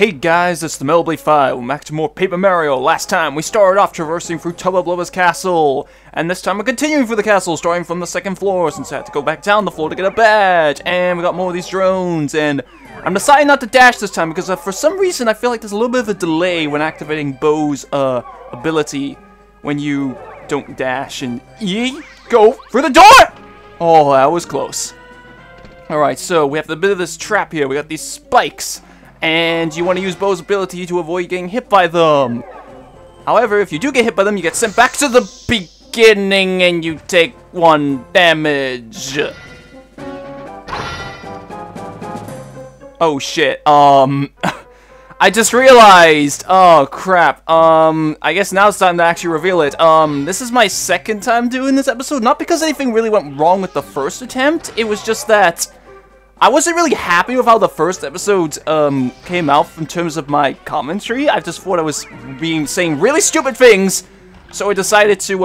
Hey guys, it's the Melblade 5. We're back to more Paper Mario. Last time we started off traversing through Tubba Blubba's castle, and this time we're continuing through the castle, starting from the second floor since I had to go back down the floor to get a badge. And we got more of these drones, and I'm deciding not to dash this time because for some reason I feel like there's a little bit of a delay when activating Bo's ability when you don't dash. And go through the door! Oh, that was close. Alright, so we have a bit of this trap here. We got these spikes. And you want to use Bo's ability to avoid getting hit by them. However, if you do get hit by them, you get sent back to the beginning and you take 1 damage. Oh shit. I just realized. Oh crap. I guess now it's time to actually reveal it. This is my second time doing this episode. Not because anything really went wrong with the first attempt. It was just that I wasn't really happy with how the first episode came out in terms of my commentary. I just thought I was saying really stupid things, so I decided to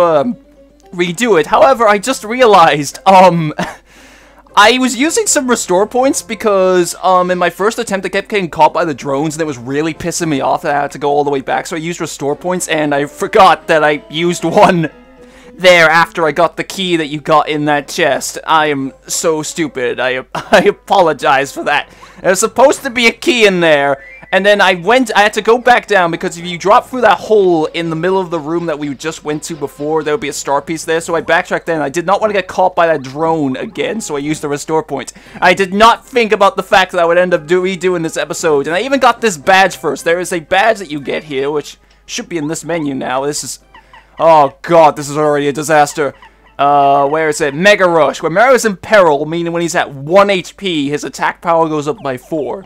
redo it. However, I just realized I was using some restore points because in my first attempt I kept getting caught by the drones and it was really pissing me off that I had to go all the way back. So I used restore points and I forgot that I used one there after I got the key that you got in that chest. I am so stupid. I apologize for that. There's supposed to be a key in there, and then I had to go back down because if you drop through that hole in the middle of the room that we just went to before, there would be a star piece there, so I backtracked then. I did not want to get caught by that drone again, so I used the restore points. I did not think about the fact that I would end up redoing this episode, and I even got this badge first. There is a badge that you get here, which should be in this menu now. This is... oh god, this is already a disaster. Where is it? Mega Rush. When Mario is in peril, meaning when he's at 1 HP, his attack power goes up by 4.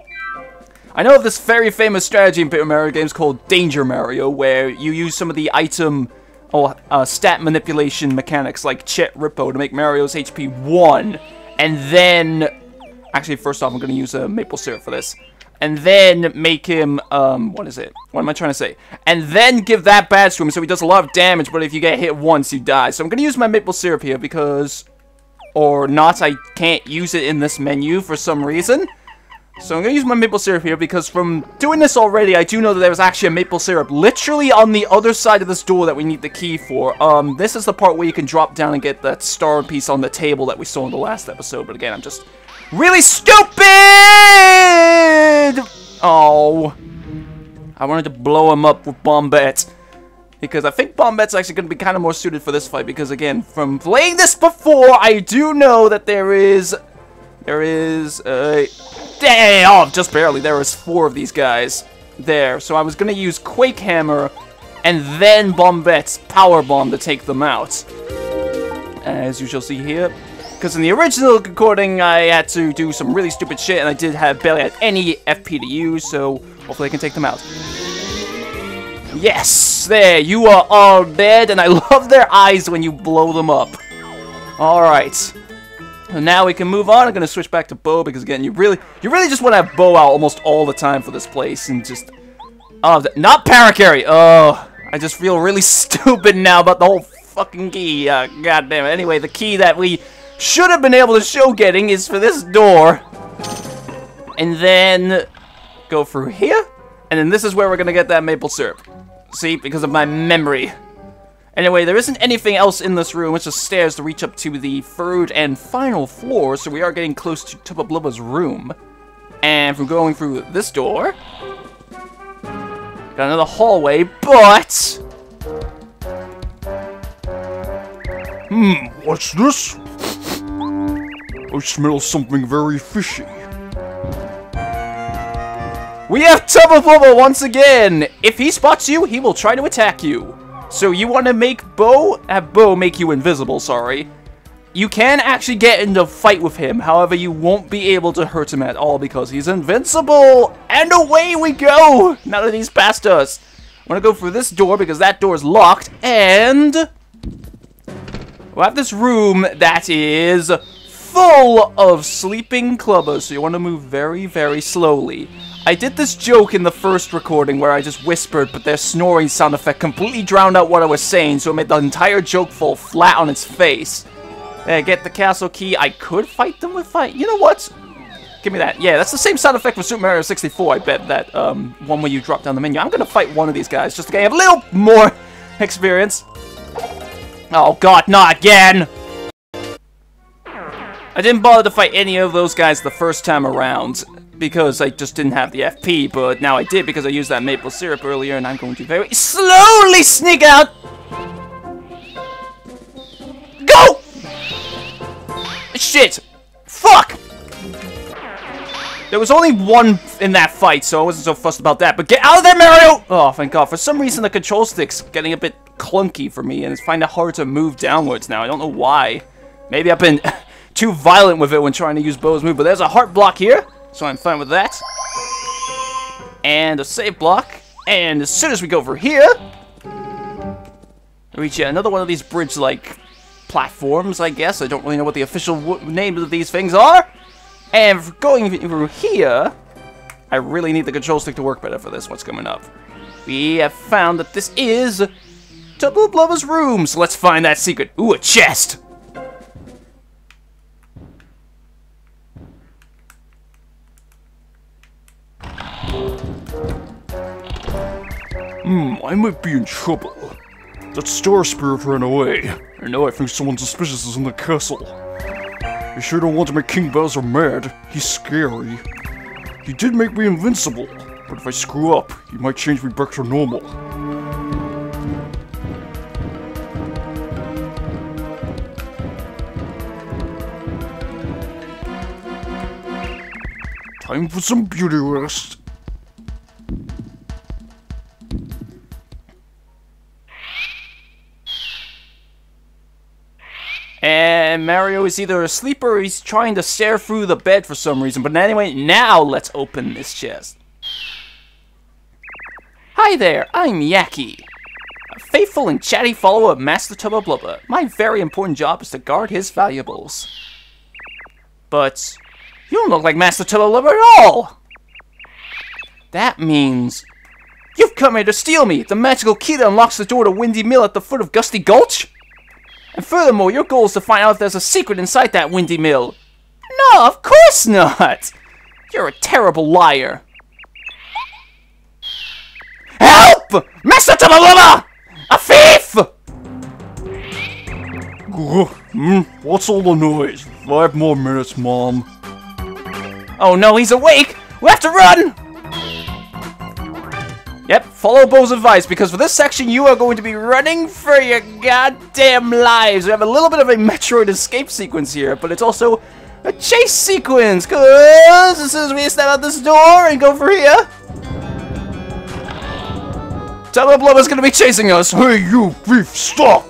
I know of this very famous strategy in Paper Mario games called Danger Mario, where you use some of the item or stat manipulation mechanics like Chet Rippo to make Mario's HP 1. And then... actually, first off, I'm going to use a maple syrup for this. And then make him, what is it? What am I trying to say? And then give that badge to him so he does a lot of damage, but if you get hit once, you die. So I'm going to use my maple syrup here because... or not, I can't use it in this menu for some reason. So I'm going to use my maple syrup here because from doing this already, I do know that there was actually a maple syrup literally on the other side of this door that we need the key for. This is the part where you can drop down and get that star piece on the table that we saw in the last episode. But again, I'm just... really stupid! Oh. I wanted to blow him up with Bombette. Because I think Bombette's actually going to be kind of more suited for this fight. Because again, from playing this before, I do know that there is oh, just barely. There is 4 of these guys there. So I was going to use Quake Hammer and then Bombette's Power Bomb to take them out. As you shall see here. Because in the original recording, I had to do some really stupid shit, and I did barely had any FP to use, so hopefully I can take them out. Yes! There, you are all dead, and I love their eyes when you blow them up. Alright. So now we can move on. I'm going to switch back to Bo, because again, you really just want to have Bo out almost all the time for this place, and just... oh, not Parakarry! Oh, I just feel really stupid now about the whole fucking key. God damn it. Anyway, the key that we should have been able to show getting is for this door. And then go through here. And then this is where we're going to get that maple syrup. See, because of my memory. Anyway, there isn't anything else in this room. It's just stairs to reach up to the 3rd and final floor. So we are getting close to Tubba Blubba's room. And from going through this door, got another hallway, but... what's this? I smell something very fishy. We have Tubba Blubba once again! If he spots you, he will try to attack you. So you want to make have Bo make you invisible, sorry. You can actually get into a fight with him, however you won't be able to hurt him at all because he's invincible! And away we go! Now that he's past us. I want to go through this door because that door is locked, and... we'll have this room that is full of sleeping clubbers, so you want to move very, very slowly. I did this joke in the first recording where I just whispered, but their snoring sound effect completely drowned out what I was saying, so it made the entire joke fall flat on its face. Get the castle key. I could fight them with you know what? Give me that. Yeah, that's the same sound effect for Super Mario 64, I bet. That one where you drop down the menu. I'm gonna fight one of these guys just to get a little more experience. Oh god, not again! I didn't bother to fight any of those guys the first time around because I just didn't have the FP, but now I did because I used that maple syrup earlier, and I'm going to very slowly sneak out. Go! Shit! Fuck! There was only one in that fight, so I wasn't so fussed about that. But get out of there, Mario! Oh, thank God. For some reason, the control stick's getting a bit clunky for me, and it's finding it hard to move downwards now. I don't know why. Maybe I've been too violent with it when trying to use Bo's move. But there's a heart block here, so I'm fine with that. And a save block. And as soon as we go over here, we reach another one of these bridge-like platforms, I guess. I don't really know what the official names of these things are. And for going through here, I really need the control stick to work better for this. What's coming up? We have found that this is Tubba Blubba's room. So let's find that secret. Ooh, a chest. I might be in trouble. That star spirit ran away, and now I think someone suspicious is in the castle. I sure don't want to make King Bowser mad. He's scary. He did make me invincible, but if I screw up, he might change me back to normal. Time for some beauty rest. And Mario is either asleep or he's trying to stare through the bed for some reason. But anyway, now let's open this chest. Hi there, I'm Yaki, a faithful and chatty follower of Master Tubba Blubba. My very important job is to guard his valuables. But you don't look like Master Tubba Blubba at all! That means you've come here to steal me, the magical key that unlocks the door to Windy Mill at the foot of Gusty Gulch? And furthermore, your goal is to find out if there's a secret inside that Windy Mill. No, of course not! You're a terrible liar. Help! Master Tubba Blubba! A thief! What's all the noise? 5 more minutes, Mom. Oh no, he's awake! We have to run! Yep, follow Bo's advice, because for this section you are going to be running for your goddamn lives. We have a little bit of a Metroid escape sequence here, but it's also a chase sequence, because as soon as we step out this door and go for here, Tubba Blubba's gonna be chasing us. Hey, you thief, stop!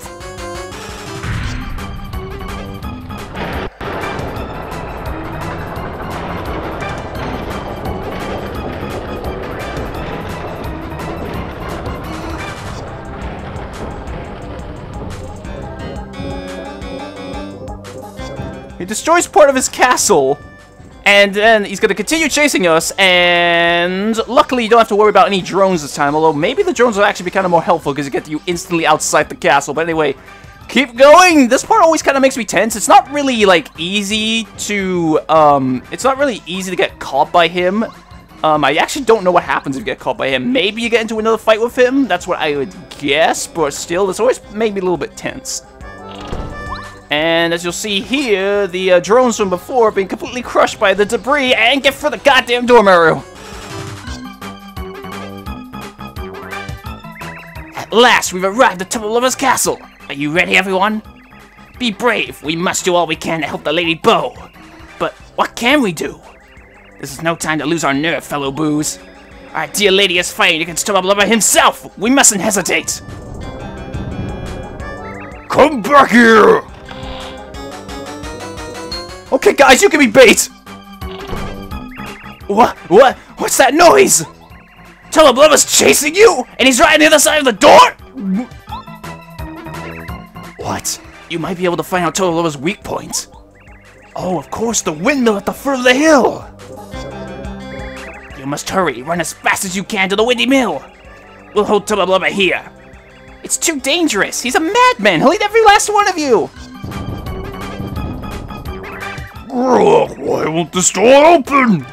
He destroys part of his castle, and then he's going to continue chasing us, and luckily you don't have to worry about any drones this time, although maybe the drones will actually be kind of more helpful because you get you instantly outside the castle. But anyway, keep going! This part always kind of makes me tense. It's not really, like, easy to, get caught by him. I actually don't know what happens if you get caught by him. Maybe you get into another fight with him, that's what I would guess, but still, this always made me a little bit tense. And as you'll see here, the drones from before are being completely crushed by the debris, and get for the goddamn door, Mario! At last, we've arrived at Tubba Blubba's castle! Are you ready, everyone? Be brave, we must do all we can to help the Lady Bo. But what can we do? This is no time to lose our nerve, fellow boos. Our dear lady is fighting against Tubba Blubba himself! We mustn't hesitate! Come back here! Okay, guys, you can be bait! What's that noise? Tubba Blubba's chasing you, and he's right on the other side of the door? What? You might be able to find out Tubba Blubba's weak points. Oh, of course, the windmill at the foot of the hill! You must hurry, run as fast as you can to the Windy Mill! We'll hold Tubba Blubba here. It's too dangerous, he's a madman, he'll eat every last one of you! Ugh, why won't this door open?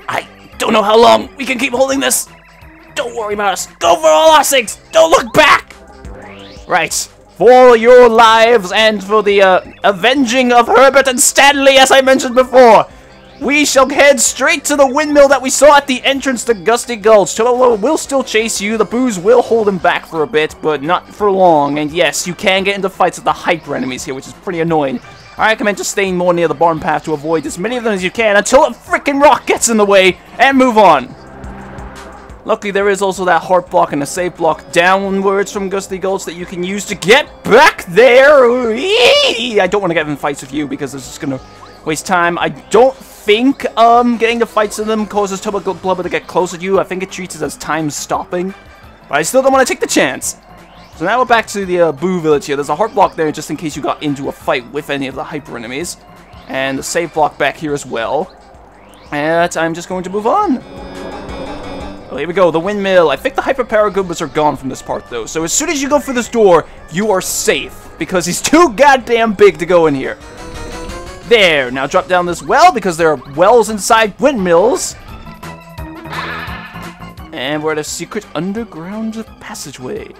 I don't know how long we can keep holding this. Don't worry about us. Go for all our sakes. Don't look back. Right. For your lives and for the avenging of Herbert and Stanley, as I mentioned before, we shall head straight to the windmill that we saw at the entrance to Gusty Gulch. Tubba Blubba will still chase you. The booze will hold him back for a bit, but not for long. And yes, you can get into fights with the hyper enemies here, which is pretty annoying. I recommend just staying more near the barn path to avoid as many of them as you can until a freaking rock gets in the way and move on. Luckily, there is also that heart block and a save block downwards from Gusty Gulch that you can use to get back there. I don't want to get in fights with you because it's just going to waste time. I don't think getting the fights in them causes Tubba Blubba to get closer to you. I think it treats it as time stopping. But I still don't want to take the chance. So now we're back to the Boo Village here. There's a heart block there just in case you got into a fight with any of the hyper enemies. And the save block back here as well. And I'm just going to move on. Well, here we go, the windmill. I think the hyper power Goombas are gone from this part though. So as soon as you go through this door, you are safe. Because he's too goddamn big to go in here. There, now drop down this well because there are wells inside windmills. And we're at a secret underground passageway.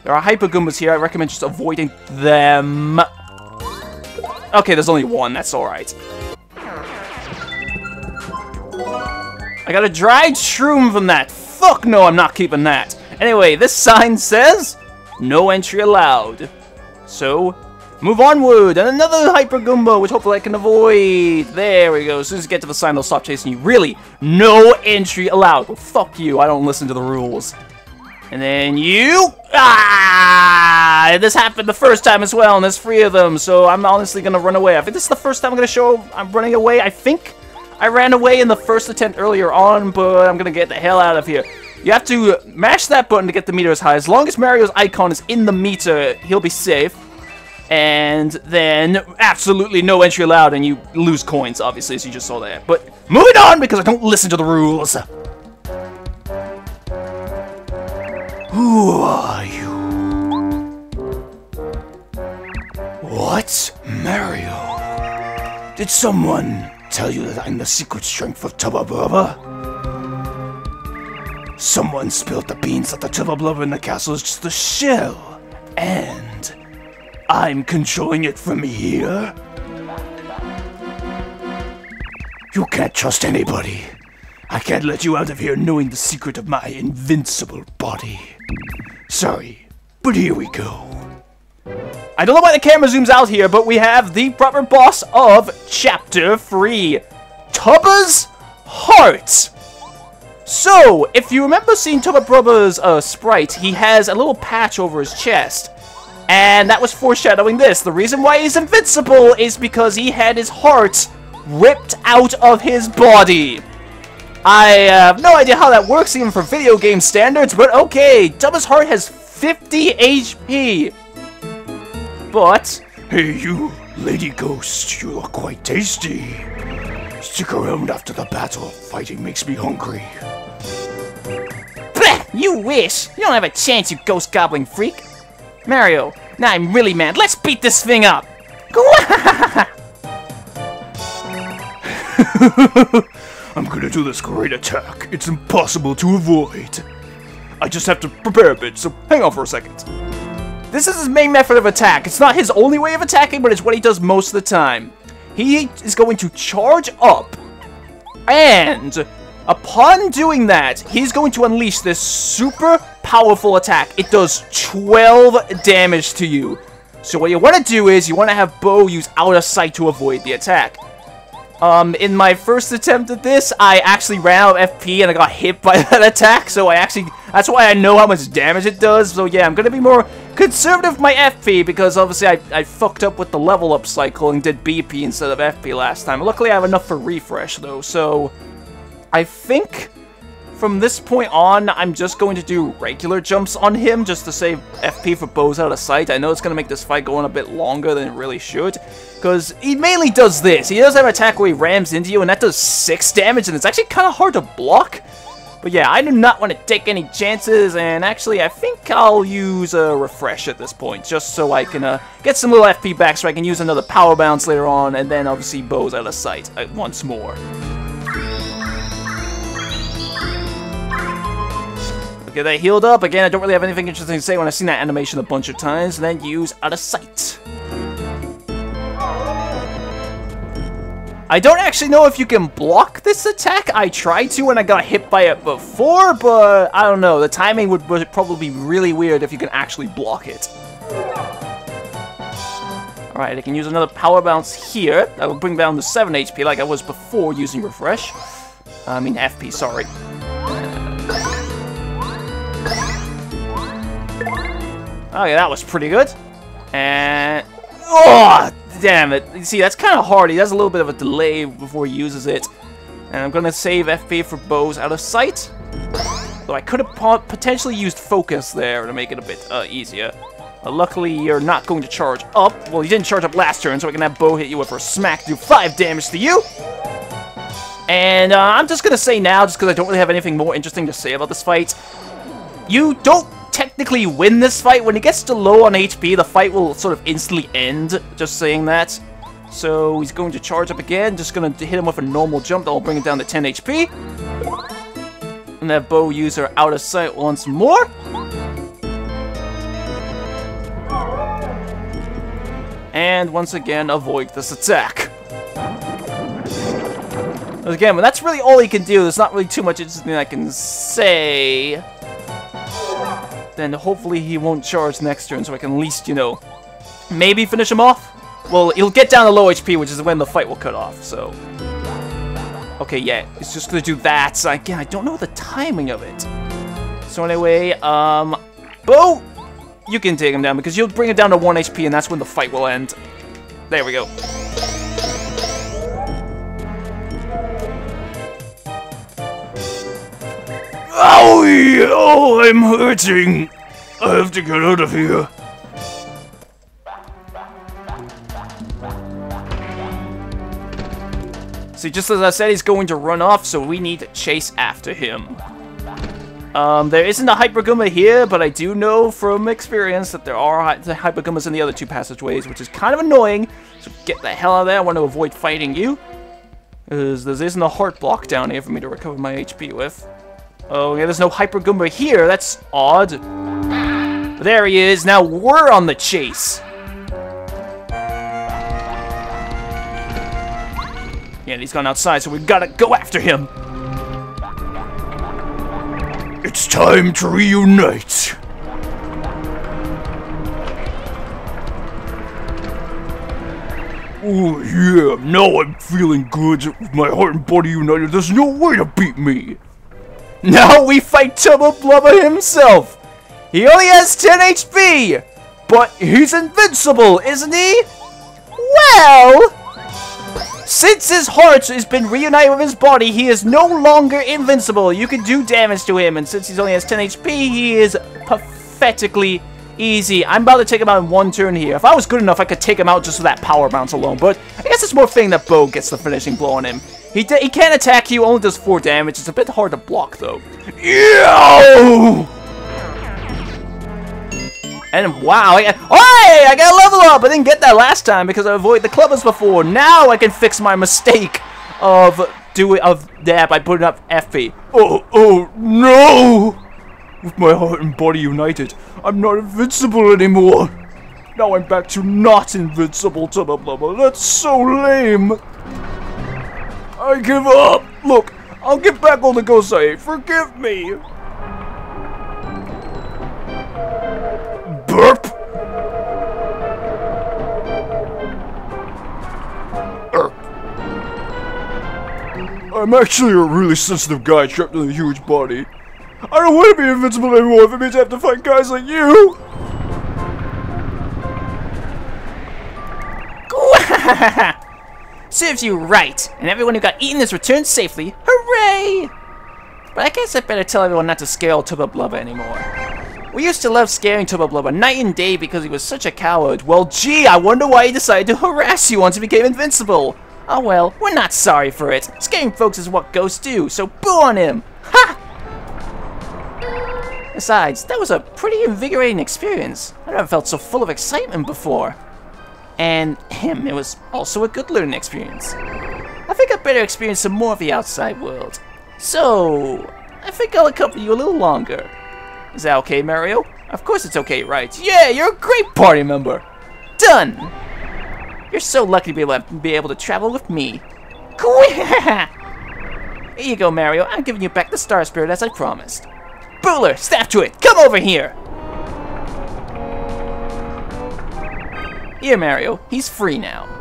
There are Hyper Goombas here. I recommend just avoiding them. Okay, there's only one. That's alright. I got a dried shroom from that. Fuck no, I'm not keeping that. Anyway, this sign says, no entry allowed. So, move onward. And another Hyper Goomba, which hopefully I can avoid. There we go. As soon as you get to the sign, they'll stop chasing you. Really, no entry allowed. Well, fuck you. I don't listen to the rules. And then you... Ah! This happened the first time as well, and there's 3 of them, so I'm honestly going to run away. I think this is the first time I'm going to show I'm running away. I think I ran away in the first attempt earlier on, but I'm going to get the hell out of here. You have to mash that button to get the meter as high. As long as Mario's icon is in the meter, he'll be safe. And then absolutely no entry allowed, and you lose coins, obviously, as you just saw that. But moving on, because I don't listen to the rules. Who are you? What? Mario? Did someone tell you that I'm the secret strength of Tubba Blubba? Someone spilled the beans that the Tubba Blubba in the castle is just a shell. And I'm controlling it from here? You can't trust anybody. I can't let you out of here knowing the secret of my invincible body. Sorry, but here we go. I don't know why the camera zooms out here, but we have the proper boss of Chapter 3. Tubba's Heart. So, if you remember seeing Tubba Blubba's sprite, he has a little patch over his chest. And that was foreshadowing this. The reason why he's invincible is because he had his heart ripped out of his body. I have no idea how that works even for video game standards, but okay, Tubba's heart has 50 HP. But, hey you, Lady Ghost, you look quite tasty. Stick around after the battle, fighting makes me hungry. Bleh, you wish! You don't have a chance, you ghost goblin freak. Mario, now I'm really mad, let's beat this thing up! I'm gonna do this great attack. It's impossible to avoid. I just have to prepare a bit, so hang on for a second. This is his main method of attack. It's not his only way of attacking, but it's what he does most of the time. He is going to charge up, and upon doing that, he's going to unleash this super powerful attack. It does 12 damage to you. So what you want to do is, you want to have Bo use out of sight to avoid the attack. In my first attempt at this, I actually ran out of FP and I got hit by that attack, so that's why I know how much damage it does. So yeah, I'm gonna be more conservative with my FP, because obviously I fucked up with the level up cycle and did BP instead of FP last time. Luckily I have enough for refresh though, so I think from this point on, I'm just going to do regular jumps on him just to save FP for Bo's out of sight. I know it's going to make this fight go on a bit longer than it really should, because he mainly does this. He does have an attack where he rams into you, and that does 6 damage, and it's actually kind of hard to block. But yeah, I do not want to take any chances, and actually, I think I'll use a refresh at this point, just so I can get some little FP back, so I can use another power bounce later on, and then obviously Bo's out of sight once more. Okay, they healed up. Again, I don't really have anything interesting to say when I've seen that animation a bunch of times. And then use out of sight. I don't actually know if you can block this attack. I tried to when I got hit by it before, but I don't know. The timing would probably be really weird if you can actually block it. Alright, I can use another power bounce here. That will bring down to 7 HP like I was before using refresh. I mean FP, sorry. Okay, that was pretty good. And... oh, damn it. You see, that's kind of hard. He has a little bit of a delay before he uses it. And I'm going to save FP for Bo's out of sight. Though I could have potentially used focus there to make it a bit easier. Luckily, you're not going to charge up. Well, you didn't charge up last turn, so I can have Bo hit you with her smack, do 5 damage to you. And I'm just going to say now, just because I don't really have anything more interesting to say about this fight, you don't technically win this fight. When it gets to low on HP, the fight will sort of instantly end, just saying that. So he's going to charge up again, just going to hit him with a normal jump that will bring it down to 10 HP. And have Bo use her out of sight once more. And once again, avoid this attack. Again, but that's really all he can do. There's not really too much interesting I can say. Then hopefully he won't charge next turn, so I can at least, you know, maybe finish him off. Well, he'll get down to low HP, which is when the fight will cut off, so... okay, yeah, he's just gonna do that. So again, I don't know the timing of it. So anyway, Bo, you can take him down, because you'll bring it down to 1 HP, and that's when the fight will end. There we go. Owie! Oh, I'm hurting! I have to get out of here. See, just as I said, he's going to run off, so we need to chase after him. There isn't a Hyper Goomba here, but I do know from experience that there are Hyper Goombas in the other 2 passageways, which is kind of annoying. So get the hell out of there. I want to avoid fighting you. Because there isn't a heart block down here for me to recover my HP with. Oh, yeah, there's no Hyper Goomba here. That's odd. But there he is. Now we're on the chase. Yeah, and he's gone outside, so we've got to go after him. It's time to reunite. Oh yeah, now I'm feeling good with my heart and body united. There's no way to beat me. Now we fight Tubba Blubba himself. He only has 10 HP, but he's invincible, isn't he? Well, since his heart has been reunited with his body, he is no longer invincible. You can do damage to him, and since he only has 10 HP, he is pathetically easy. I'm about to take him out in 1 turn here. If I was good enough, I could take him out just with that power bounce alone, but I guess it's more fitting that Bo gets the finishing blow on him. He can't attack you, only does 4 damage. It's a bit hard to block, though. Yo! And wow, I got a level up! I didn't get that last time because I avoided the clubbers before. Now I can fix my mistake of that by putting up FP. Oh no! With my heart and body united, I'm not invincible anymore. Now I'm back to not invincible, Tubba Blubba. That's so lame. I give up. Look, I'll get back on the Gosei. Forgive me. Burp. I'm actually a really sensitive guy trapped in a huge body. I don't want to be invincible anymore if it means I have to fight guys like you! Serves you right, and everyone who got eaten has returned safely. Hooray! But I guess I better tell everyone not to scare old Tubba Blubba anymore. We used to love scaring Tubba Blubba night and day because he was such a coward. Well, gee, I wonder why he decided to harass you once he became invincible. Oh well, we're not sorry for it. Scaring folks is what ghosts do, so boo on him! Ha! Besides, that was a pretty invigorating experience. I never felt so full of excitement before. And it was also a good learning experience. I think I'd better experience some more of the outside world. So, I think I'll accompany you a little longer. Is that okay, Mario? Of course it's okay, right? Yeah, you're a great party member! Done! You're so lucky to be able to travel with me. Here you go, Mario. I'm giving you back the Star Spirit as I promised. Booler, snap to it! Come over here! Here, Mario. He's free now.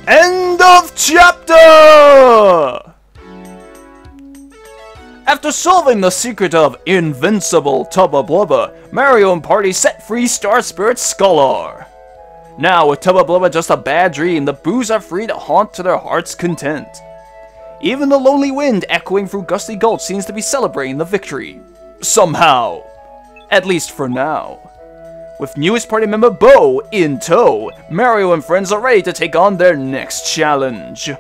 End of chapter! After solving the secret of invincible Tubba Blubba, Mario and party set free Star Spirit Scholar. Now, with Tubba Blubba just a bad dream, the Boos are free to haunt to their heart's content. Even the lonely wind echoing through Gusty Gulch seems to be celebrating the victory. Somehow. At least for now. With newest party member Bo in tow, Mario and friends are ready to take on their next challenge.